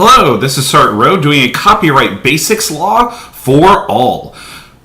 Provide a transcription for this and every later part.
Hello, this is Sart Rowe doing a copyright basics law for all.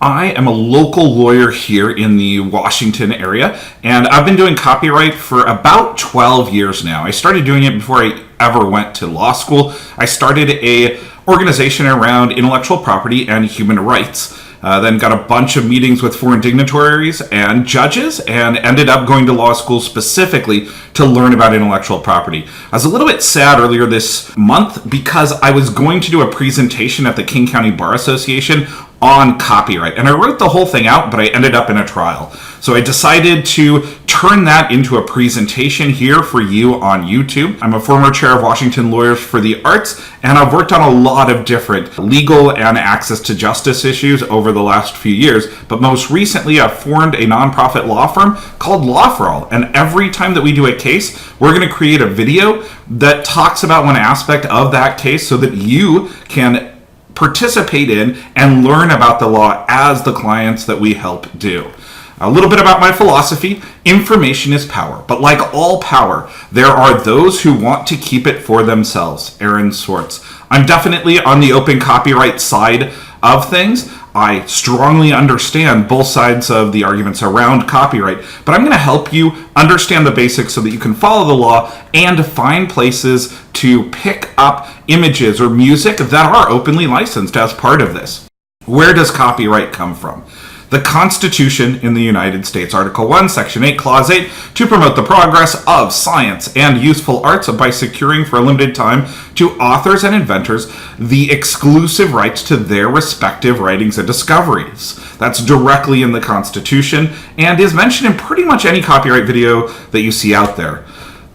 I am a local lawyer here in the Washington area, and I've been doing copyright for about 12 years now. I started doing it before I ever went to law school. I started a organization around intellectual property and human rights. Then got a bunch of meetings with foreign dignitaries and judges, and ended up going to law school specifically to learn about intellectual property. I was a little bit sad earlier this month because I was going to do a presentation at the King County Bar Association on copyright, and I wrote the whole thing out, but I ended up in a trial. So I decided to turn that into a presentation here for you on YouTube. I'm a former chair of Washington Lawyers for the Arts, and I've worked on a lot of different legal and access to justice issues over the last few years, but most recently I've formed a nonprofit law firm called Law for All, and every time that we do a case, we're going to create a video that talks about one aspect of that case so that you can participate in and learn about the law as the clients that we help do. A little bit about my philosophy: information is power, but like all power, there are those who want to keep it for themselves. Aaron Swartz. I'm definitely on the open copyright side of things. I strongly understand both sides of the arguments around copyright, but I'm going to help you understand the basics so that you can follow the law and find places to pick up images or music that are openly licensed as part of this. Where does copyright come from? The Constitution in the United States, Article 1, Section 8, Clause 8, to promote the progress of science and useful arts by securing for a limited time to authors and inventors the exclusive rights to their respective writings and discoveries. That's directly in the Constitution and is mentioned in pretty much any copyright video that you see out there.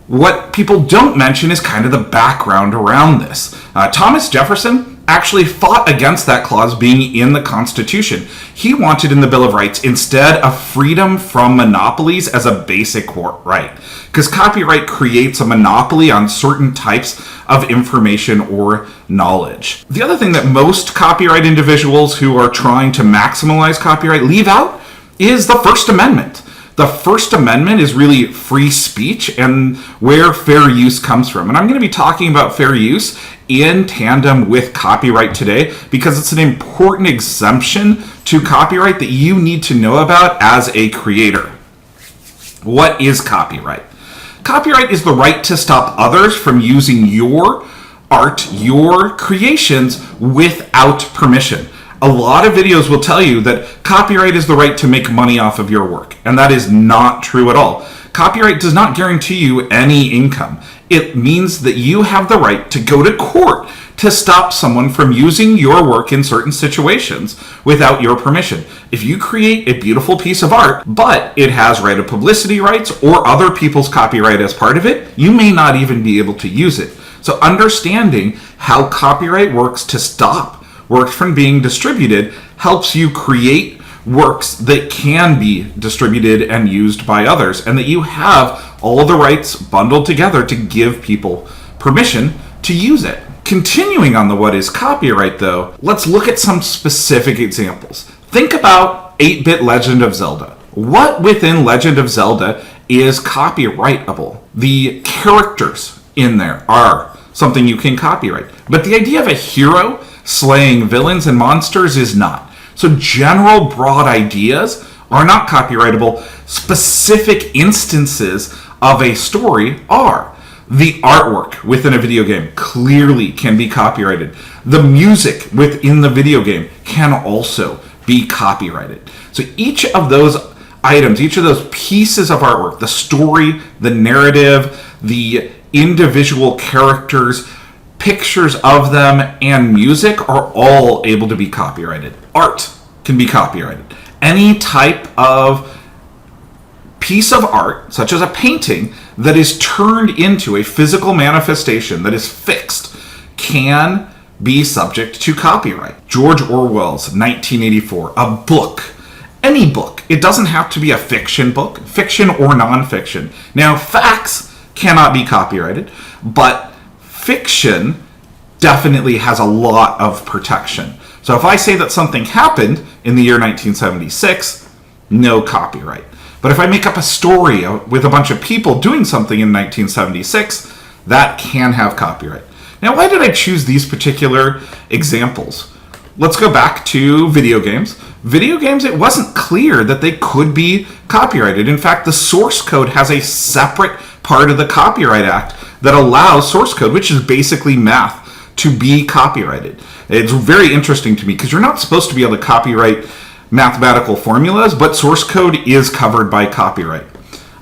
What people don't mention is kind of the background around this. Thomas Jefferson actually fought against that clause being in the Constitution. He wanted in the Bill of Rights instead a freedom from monopolies as a basic right, because copyright creates a monopoly on certain types of information or knowledge. The other thing that most copyright individuals who are trying to maximize copyright leave out is the First Amendment. The First Amendment is really free speech and where fair use comes from. And I'm going to be talking about fair use in tandem with copyright today because it's an important exemption to copyright that you need to know about as a creator. What is copyright? Copyright is the right to stop others from using your art, your creations, without permission. A lot of videos will tell you that copyright is the right to make money off of your work, and that is not true at all. Copyright does not guarantee you any income. It means that you have the right to go to court to stop someone from using your work in certain situations without your permission. If you create a beautiful piece of art, but it has right of publicity rights or other people's copyright as part of it, you may not even be able to use it. So understanding how copyright works to stop works from being distributed helps you create works that can be distributed and used by others, and that you have all the rights bundled together to give people permission to use it. Continuing on the what is copyright though, let's look at some specific examples. Think about 8-Bit Legend of Zelda. What within Legend of Zelda is copyrightable? The characters in there are something you can copyright, but the idea of a hero slaying villains and monsters is not. So general broad ideas are not copyrightable. Specific instances of a story are. The artwork within a video game clearly can be copyrighted. The music within the video game can also be copyrighted. So each of those items, each of those pieces of artwork, the story, the narrative, the individual characters, pictures of them, and music are all able to be copyrighted. Art can be copyrighted. Any type of piece of art, such as a painting, that is turned into a physical manifestation that is fixed, can be subject to copyright. George Orwell's 1984, a book. Any book. It doesn't have to be a fiction book, fiction or nonfiction. Now, facts cannot be copyrighted, but fiction definitely has a lot of protection. So if I say that something happened in the year 1976, no copyright. But if I make up a story with a bunch of people doing something in 1976, that can have copyright. Now, why did I choose these particular examples? Let's go back to video games. Video games, it wasn't clear that they could be copyrighted. In fact, the source code has a separate part of the Copyright Act that allows source code, which is basically math, to be copyrighted. It's very interesting to me because you're not supposed to be able to copyright mathematical formulas, but source code is covered by copyright.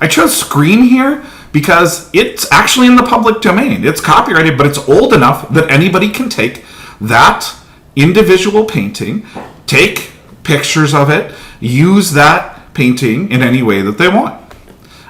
I chose Scream here because it's actually in the public domain. It's copyrighted, but it's old enough that anybody can take that individual painting, take pictures of it, use that painting in any way that they want.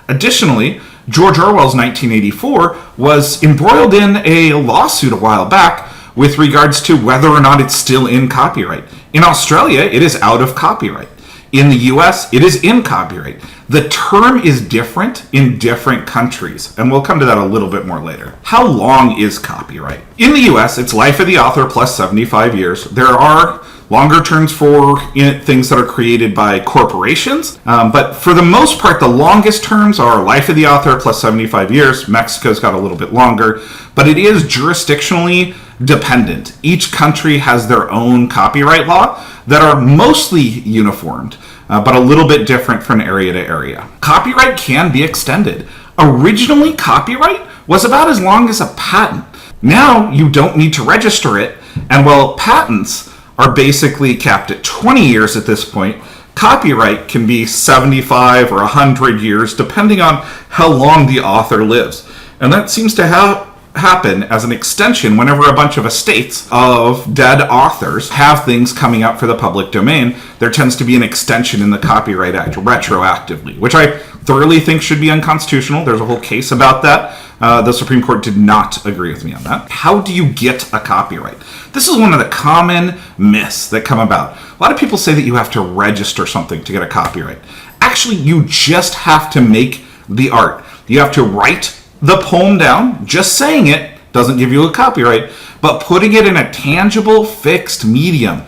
Additionally, George Orwell's 1984 was embroiled in a lawsuit a while back with regards to whether or not it's still in copyright. In Australia, it is out of copyright. In the US, it is in copyright. The term is different in different countries, and we'll come to that a little bit more later. How long is copyright? In the US, it's life of the author plus 75 years. There are longer terms for things that are created by corporations, but for the most part, the longest terms are life of the author plus 75 years. Mexico's got a little bit longer, but it is jurisdictionally dependent. Each country has their own copyright law that are mostly uniformed, but a little bit different from area to area. Copyright can be extended. Originally, copyright was about as long as a patent. Now, you don't need to register it, and while patents are basically capped at 20 years at this point, copyright can be 75 or 100 years, depending on how long the author lives. And that seems to happen as an extension whenever a bunch of estates of dead authors have things coming up for the public domain. There tends to be an extension in the Copyright Act retroactively, which I thoroughly think should be unconstitutional. There's a whole case about that. The Supreme Court did not agree with me on that. How do you get a copyright? This is one of the common myths that come about. A lot of people say that you have to register something to get a copyright. Actually, you just have to make the art. You have to write the poem down. Just saying it doesn't give you a copyright, but putting it in a tangible, fixed medium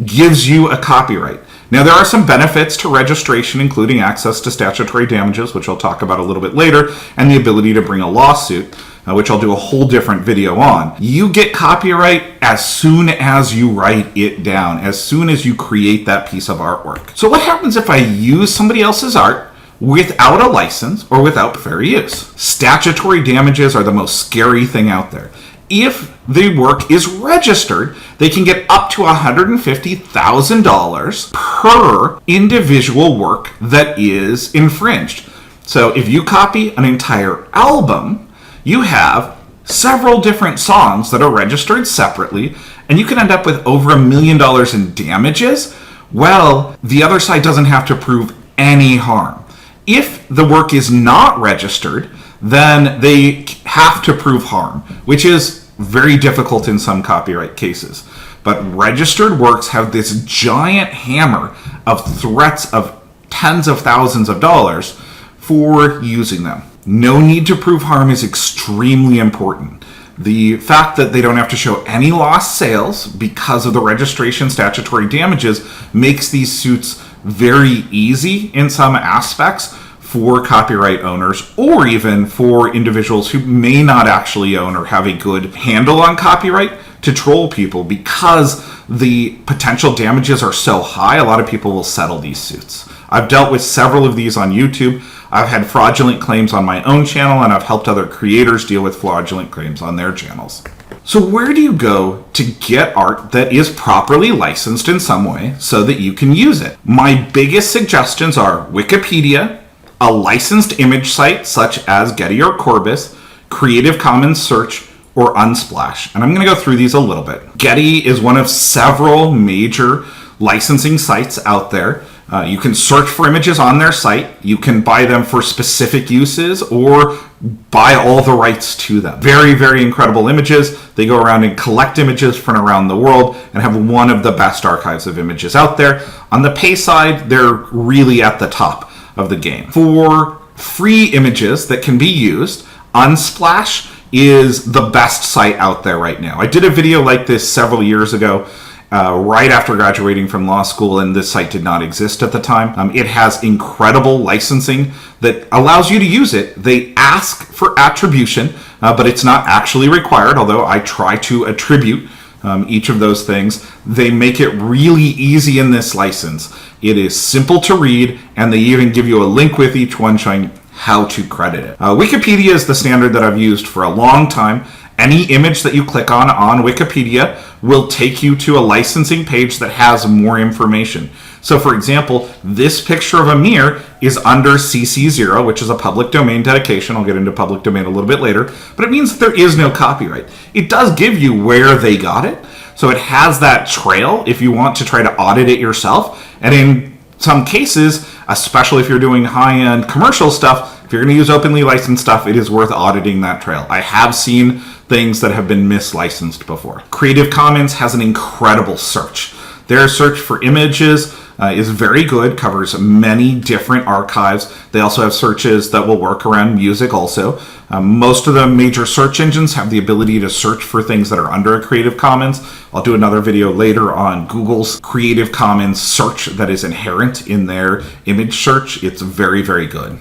gives you a copyright. Now, there are some benefits to registration, including access to statutory damages, which I'll talk about a little bit later, and the ability to bring a lawsuit, which I'll do a whole different video on. You get copyright as soon as you write it down, as soon as you create that piece of artwork. So what happens if I use somebody else's art without a license or without fair use? Statutory damages are the most scary thing out there. If the work is registered, they can get up to $150,000 per individual work that is infringed. So if you copy an entire album, you have several different songs that are registered separately, and you can end up with over $1 million in damages. Well, the other side doesn't have to prove any harm. If the work is not registered, then they have to prove harm, which is very difficult in some copyright cases. But registered works have this giant hammer of threats of tens of thousands of dollars for using them. No need to prove harm is extremely important. The fact that they don't have to show any lost sales because of the registration statutory damages makes these suits very easy in some aspects for copyright owners, or even for individuals who may not actually own or have a good handle on copyright, to troll people. Because the potential damages are so high, a lot of people will settle these suits. I've dealt with several of these on YouTube. I've had fraudulent claims on my own channel, and I've helped other creators deal with fraudulent claims on their channels. So where do you go to get art that is properly licensed in some way so that you can use it? My biggest suggestions are Wikipedia, a licensed image site such as Getty or Corbis, Creative Commons Search, or Unsplash. And I'm going to go through these a little bit. Getty is one of several major licensing sites out there. You can search for images on their site. You can buy them for specific uses or buy all the rights to them. Very, very incredible images. They go around and collect images from around the world and have one of the best archives of images out there. On the pay side, they're really at the top of the game. For free images that can be used, Unsplash is the best site out there right now. I did a video like this several years ago, right after graduating from law school, and this site did not exist at the time. It has incredible licensing that allows you to use it. They ask for attribution, but it's not actually required, although I try to attribute each of those things. They make it really easy in this license. It is simple to read, and they even give you a link with each one showing how to credit it. Wikipedia is the standard that I've used for a long time. Any image that you click on Wikipedia will take you to a licensing page that has more information. So for example, this picture of Amir is under CC0, which is a public domain dedication. I'll get into public domain a little bit later, but it means that there is no copyright. It does give you where they got it. So it has that trail if you want to try to audit it yourself. And in some cases, especially if you're doing high-end commercial stuff, if you're going to use openly licensed stuff, it is worth auditing that trail. I have seen things that have been mislicensed before. Creative Commons has an incredible search. Their search for images is very good, covers many different archives. They also have searches that will work around music also. Most of the major search engines have the ability to search for things that are under a Creative Commons. I'll do another video later on Google's Creative Commons search that is inherent in their image search. It's very, very good.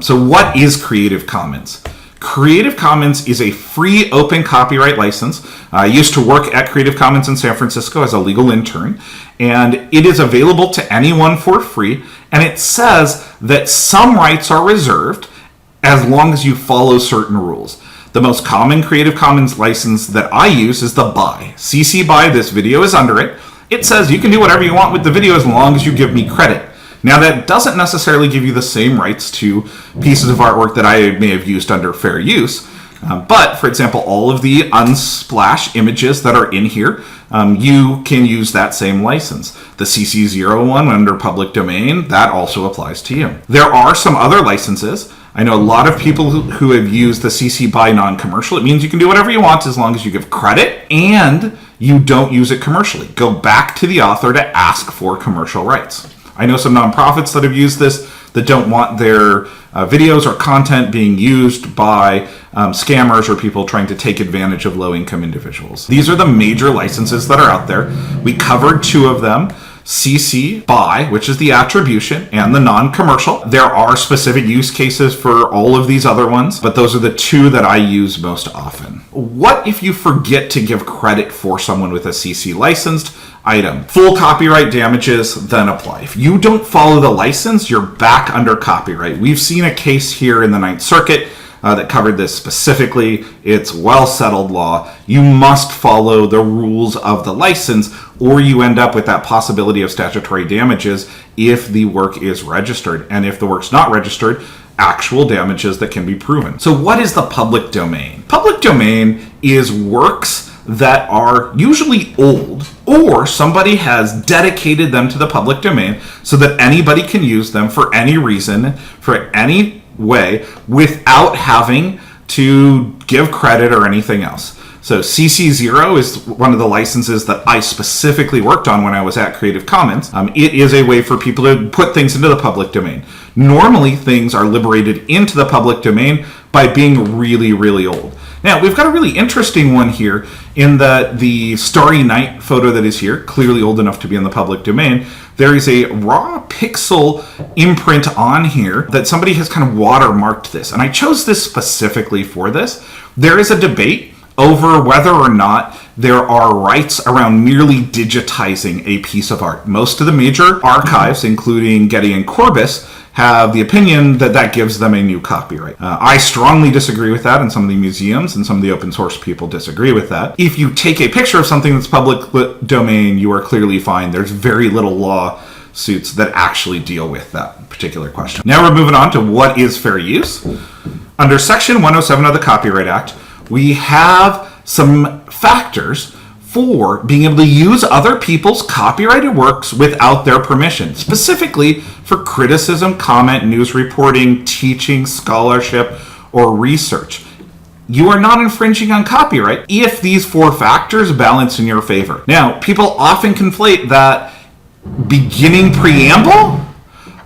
So what is Creative Commons? Creative Commons is a free open copyright license. I used to work at Creative Commons in San Francisco as a legal intern, and it is available to anyone for free, and it says that some rights are reserved as long as you follow certain rules. The most common Creative Commons license that I use is the BY. CC BY, this video is under it. It says you can do whatever you want with the video as long as you give me credit. Now, that doesn't necessarily give you the same rights to pieces of artwork that I may have used under fair use. But, for example, all of the Unsplash images that are in here, you can use that same license. The CC0 one under public domain, that also applies to you. There are some other licenses. I know a lot of people who have used the CC BY non-commercial. It means you can do whatever you want as long as you give credit and you don't use it commercially. Go back to the author to ask for commercial rights. I know some nonprofits that have used this that don't want their videos or content being used by scammers or people trying to take advantage of low-income individuals. These are the major licenses that are out there. We covered two of them. CC BY, which is the attribution, and the non-commercial. There are specific use cases for all of these other ones, but those are the two that I use most often. What if you forget to give credit for someone with a CC licensed item? Full copyright damages then apply. If you don't follow the license, you're back under copyright. We've seen a case here in the Ninth Circuit that covered this specifically. It's well-settled law. You must follow the rules of the license, or you end up with that possibility of statutory damages if the work is registered. And if the work's not registered, actual damages that can be proven. So what is the public domain? Public domain is works that are usually old, or somebody has dedicated them to the public domain so that anybody can use them for any reason, for any way, without having to give credit or anything else. So CC0 is one of the licenses that I specifically worked on when I was at Creative Commons. It is a way for people to put things into the public domain. Normally, things are liberated into the public domain by being really, really old. Now, we've got a really interesting one here in that the Starry Night photo that is here, clearly old enough to be in the public domain, there is a raw pixel imprint on here that somebody has kind of watermarked this. And I chose this specifically for this. There is a debate over whether or not there are rights around merely digitizing a piece of art. Most of the major archives, including Getty and Corbis, have the opinion that that gives them a new copyright. I strongly disagree with that, and some of the museums and some of the open source people disagree with that. If you take a picture of something that's public domain, you are clearly fine. There's very little lawsuits that actually deal with that particular question. Now we're moving on to what is fair use. Under Section 107 of the Copyright Act, we have some factors for being able to use other people's copyrighted works without their permission, specifically for criticism, comment, news reporting, teaching, scholarship, or research. You are not infringing on copyright if these four factors balance in your favor. Now, people often conflate that beginning preamble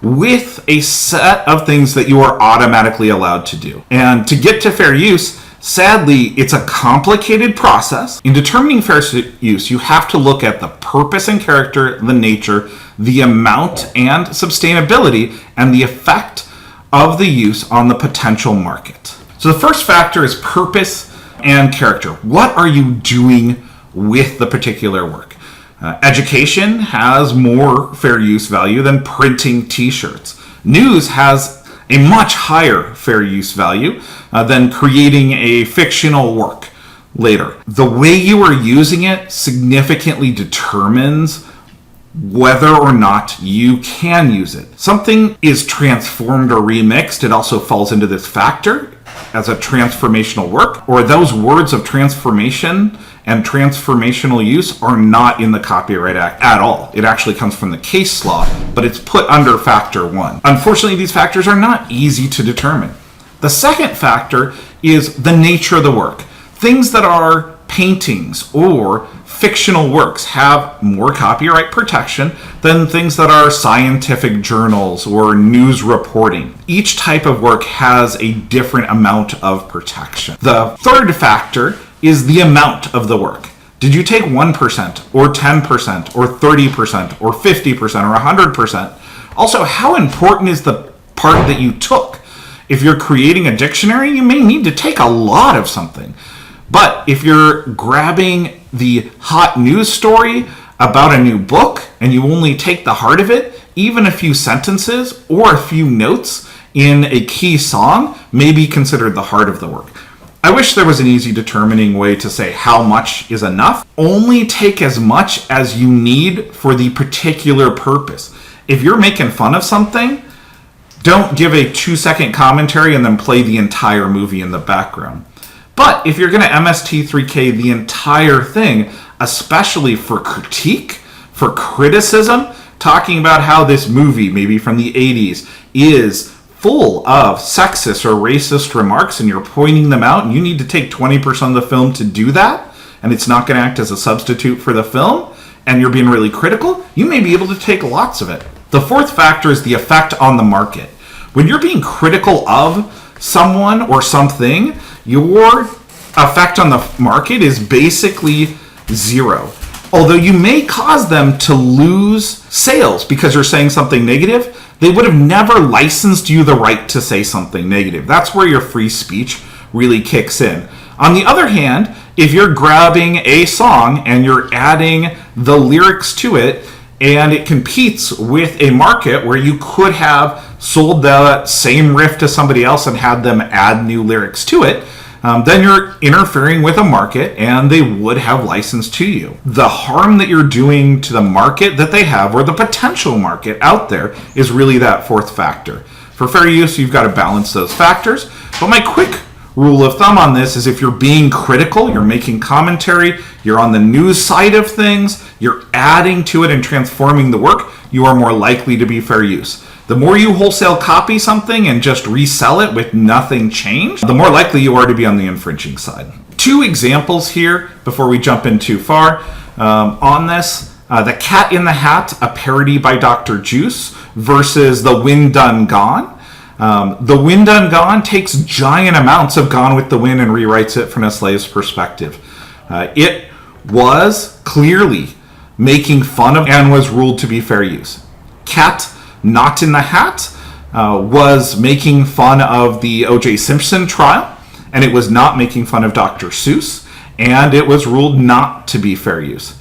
with a set of things that you are automatically allowed to do. And to get to fair use, sadly, it's a complicated process. In determining fair use, you have to look at the purpose and character, the nature, the amount and sustainability, and the effect of the use on the potential market. So the first factor is purpose and character. What are you doing with the particular work? Education has more fair use value than printing t-shirts. News has a much higher fair use value than creating a fictional work later. The way you are using it significantly determines whether or not you can use it. Something is transformed or remixed, it also falls into this factor as a transformational work, or those words of transformation and transformational use are not in the Copyright Act at all. It actually comes from the case law, but it's put under factor 1. Unfortunately, these factors are not easy to determine. The second factor is the nature of the work. Things that are paintings or fictional works have more copyright protection than things that are scientific journals or news reporting. Each type of work has a different amount of protection. The third factor is the amount of the work. Did you take 1% or 10% or 30% or 50% or 100%? Also, how important is the part that you took? If you're creating a dictionary, you may need to take a lot of something. But if you're grabbing the hot news story about a new book and you only take the heart of it, even a few sentences or a few notes in a key song may be considered the heart of the work. I wish there was an easy determining way to say how much is enough. Only take as much as you need for the particular purpose. If you're making fun of something, don't give a 2-second commentary and then play the entire movie in the background. But if you're going to MST3K the entire thing, especially for critique, for criticism, talking about how this movie, maybe from the 80s, is full of sexist or racist remarks and you're pointing them out and you need to take 20% of the film to do that, and it's not going to act as a substitute for the film, and you're being really critical, you may be able to take lots of it. The fourth factor is the effect on the market. When you're being critical of someone or something, your effect on the market is basically zero. Although you may cause them to lose sales because you're saying something negative, they would have never licensed you the right to say something negative. That's where your free speech really kicks in. On the other hand, if you're grabbing a song and you're adding the lyrics to it, and it competes with a market where you could have sold the same riff to somebody else and had them add new lyrics to it, then you're interfering with a market and they would have licensed to you. The harm that you're doing to the market that they have, or the potential market out there, is really that fourth factor. For fair use, you've got to balance those factors. But my quick rule of thumb on this is if you're being critical, you're making commentary, you're on the news side of things, you're adding to it and transforming the work, you are more likely to be fair use. The more you wholesale copy something and just resell it with nothing changed, the more likely you are to be on the infringing side. 2 examples here before we jump in too far on this. The Cat in the Hat, a parody by Dr. Juice, versus The Wind Done Gone. The Wind Done Gone takes giant amounts of Gone with the Wind and rewrites it from a slave's perspective. It was clearly making fun of and was ruled to be fair use. Cat Not in the Hat was making fun of the O.J. Simpson trial, and it was not making fun of Dr. Seuss, and it was ruled not to be fair use.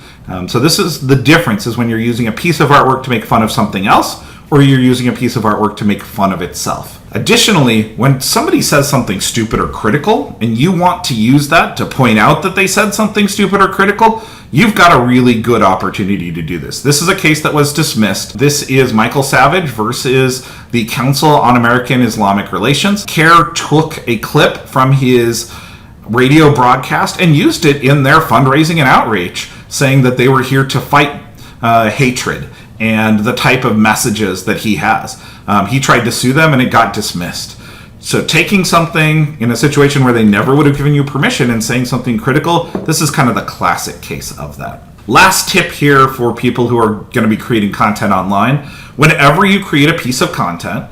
So this is the difference, is when you're using a piece of artwork to make fun of something else, or you're using a piece of artwork to make fun of itself. Additionally, when somebody says something stupid or critical, and you want to use that to point out that they said something stupid or critical, you've got a really good opportunity to do this. This is a case that was dismissed. This is Michael Savage versus the Council on American Islamic Relations. CAIR took a clip from his radio broadcast and used it in their fundraising and outreach, saying that they were here to fight hatred and the type of messages that he has. He tried to sue them and it got dismissed. So taking something in a situation where they never would have given you permission and saying something critical, this is kind of the classic case of that. Last tip here for people who are going to be creating content online. Whenever you create a piece of content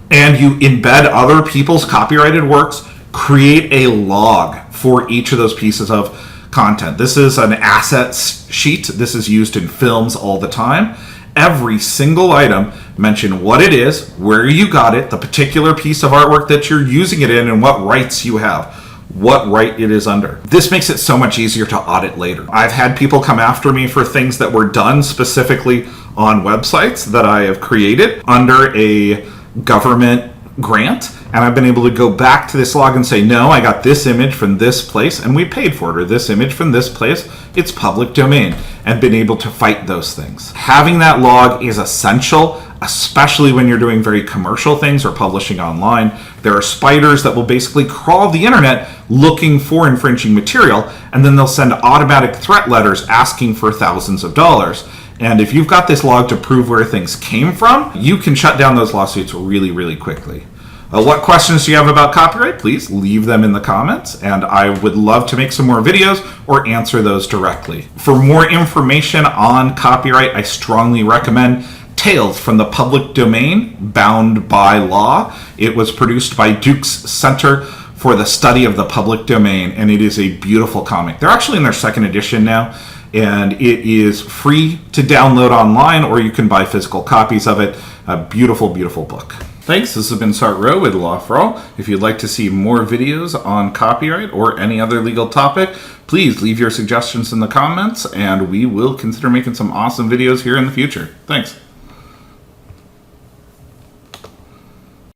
and you embed other people's copyrighted works, create a log for each of those pieces of content. This is an assets sheet. This is used in films all the time. every single item, mention what it is, where you got it, the particular piece of artwork that you're using it in, and what rights you have, what right it is under. This makes it so much easier to audit later. I've had people come after me for things that were done specifically on websites that I have created under a government grant, and I've been able to go back to this log and say, no, I got this image from this place and we paid for it, or this image from this place, it's public domain, and been able to fight those things. Having that log is essential, especially when you're doing very commercial things or publishing online. There are spiders that will basically crawl the internet looking for infringing material, and then they'll send automatic threat letters asking for thousands of dollars. And if you've got this log to prove where things came from, you can shut down those lawsuits really, really quickly. What questions do you have about copyright? Please leave them in the comments, and I would love to make some more videos or answer those directly. For more information on copyright, I strongly recommend Tales from the Public Domain, Bound by Law. It was produced by Duke's Center for the Study of the Public Domain, and it is a beautiful comic. They're actually in their second edition now, and it is free to download online, or you can buy physical copies of it. A beautiful, beautiful book. Thanks. This has been Sart Rowe with Law for All. If you'd like to see more videos on copyright or any other legal topic, please leave your suggestions in the comments, and we will consider making some awesome videos here in the future. Thanks.